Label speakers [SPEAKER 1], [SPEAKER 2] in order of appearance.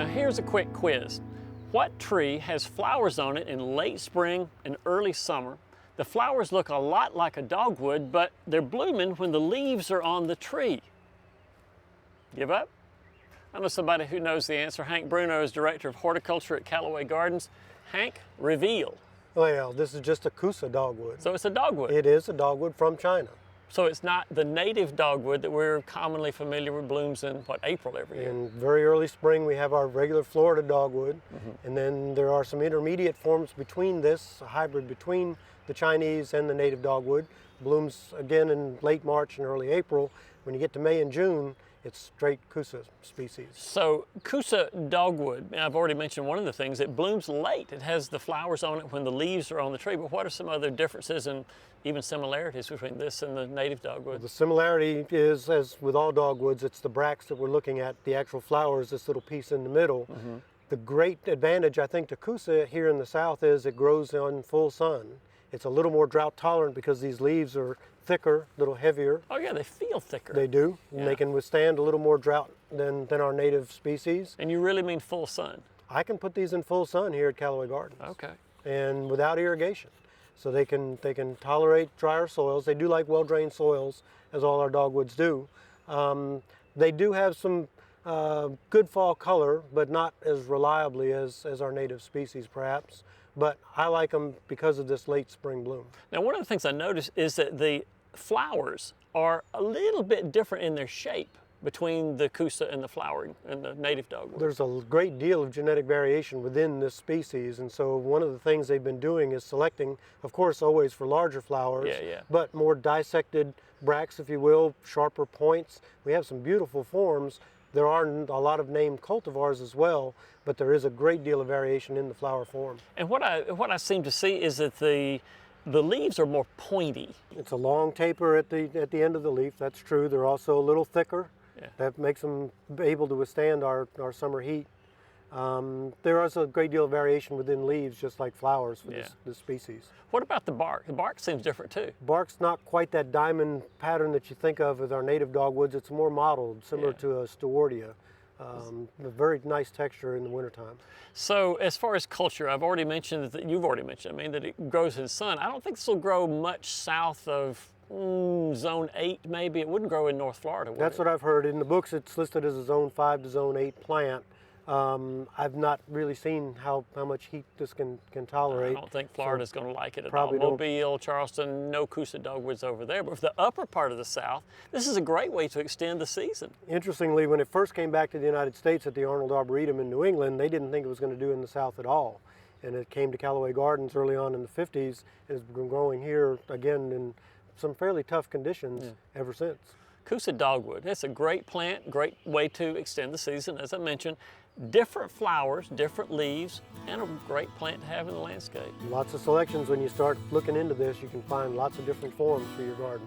[SPEAKER 1] Now here's a quick quiz. What tree has flowers on it in late spring and early summer? The flowers look a lot like a dogwood, but they're blooming when the leaves are on the tree. Give up? I know somebody who knows the answer. Hank Bruno is Director of Horticulture at Callaway Gardens. Hank, reveal.
[SPEAKER 2] Well, this is just a Kousa dogwood.
[SPEAKER 1] So it's a dogwood.
[SPEAKER 2] It is a dogwood from China.
[SPEAKER 1] So it's not the native dogwood that we're commonly familiar with, blooms in, what, April every year?
[SPEAKER 2] In very early spring, we have our regular Florida dogwood. And then there are some intermediate forms between this, a hybrid between the Chinese and the native dogwood. Blooms again in late March and early April. When you get to May and June, it's straight Kousa species.
[SPEAKER 1] So Kousa dogwood, I've already mentioned one of the things, it blooms late. It has the flowers on it when the leaves are on the tree, but what are some other differences and even similarities between this and the native dogwood?
[SPEAKER 2] Well, the similarity is, as with all dogwoods, it's the bracts that we're looking at, the actual flowers, this little piece in the middle. The great advantage, I think, to Kousa here in the south is it grows on full sun. It's a little more drought tolerant because these leaves are thicker, a little heavier.
[SPEAKER 1] Oh yeah, they feel thicker.
[SPEAKER 2] They do.
[SPEAKER 1] Yeah.
[SPEAKER 2] And they can withstand a little more drought than our native species.
[SPEAKER 1] And you really mean full sun?
[SPEAKER 2] I can put these in full sun here at Callaway Gardens.
[SPEAKER 1] Okay.
[SPEAKER 2] And without irrigation. So they can tolerate drier soils. They do like well-drained soils, as all our dogwoods do. They do have some good fall color, but not as reliably as our native species perhaps. But I like them because of this late spring bloom.
[SPEAKER 1] Now one of the things I noticed is that the flowers are a little bit different in their shape between the Kousa and the flowering and the native dogwood.
[SPEAKER 2] There's a great deal of genetic variation within this species, and so one of the things they've been doing is selecting, of course, always for larger flowers, but more dissected bracts, if you will, sharper points. We have some beautiful forms. There are a lot of named cultivars as well, but there is a great deal of variation in the flower form.
[SPEAKER 1] And what I seem to see is that the leaves are more pointy.
[SPEAKER 2] It's a long taper at the end of the leaf, that's true. They're also a little thicker.
[SPEAKER 1] Yeah.
[SPEAKER 2] That makes them able to withstand our summer heat. There is a great deal of variation within leaves, just like flowers for this species.
[SPEAKER 1] What about the bark? The bark seems different too.
[SPEAKER 2] Bark's not quite that diamond pattern that you think of with our native dogwoods. It's more mottled, similar to a Stewardia. A very nice texture in the wintertime.
[SPEAKER 1] So as far as culture, I've already mentioned that you've already mentioned, that it grows in sun. I don't think this will grow much south of zone 8 maybe. It wouldn't grow in North Florida, would
[SPEAKER 2] That's what I've heard. In the books it's listed as a zone 5 to zone 8 plant. I've not really seen how much heat this can tolerate.
[SPEAKER 1] I don't think Florida's going to like it at all.
[SPEAKER 2] Probably don't.
[SPEAKER 1] Mobile, Charleston, no Kousa dogwoods over there. But for the upper part of the South, this is a great way to extend the season. Interestingly,
[SPEAKER 2] when it first came back to the United States at the Arnold Arboretum in New England, they didn't think it was going to do in the South at all. And it came to Callaway Gardens early on in the 50s and has been growing here again in some fairly tough conditions ever since.
[SPEAKER 1] Kousa dogwood, it's a great plant, great way to extend the season, as I mentioned. Different flowers, different leaves, and a great plant to have in the landscape.
[SPEAKER 2] Lots of selections. When you start looking into this, you can find lots of different forms for your garden.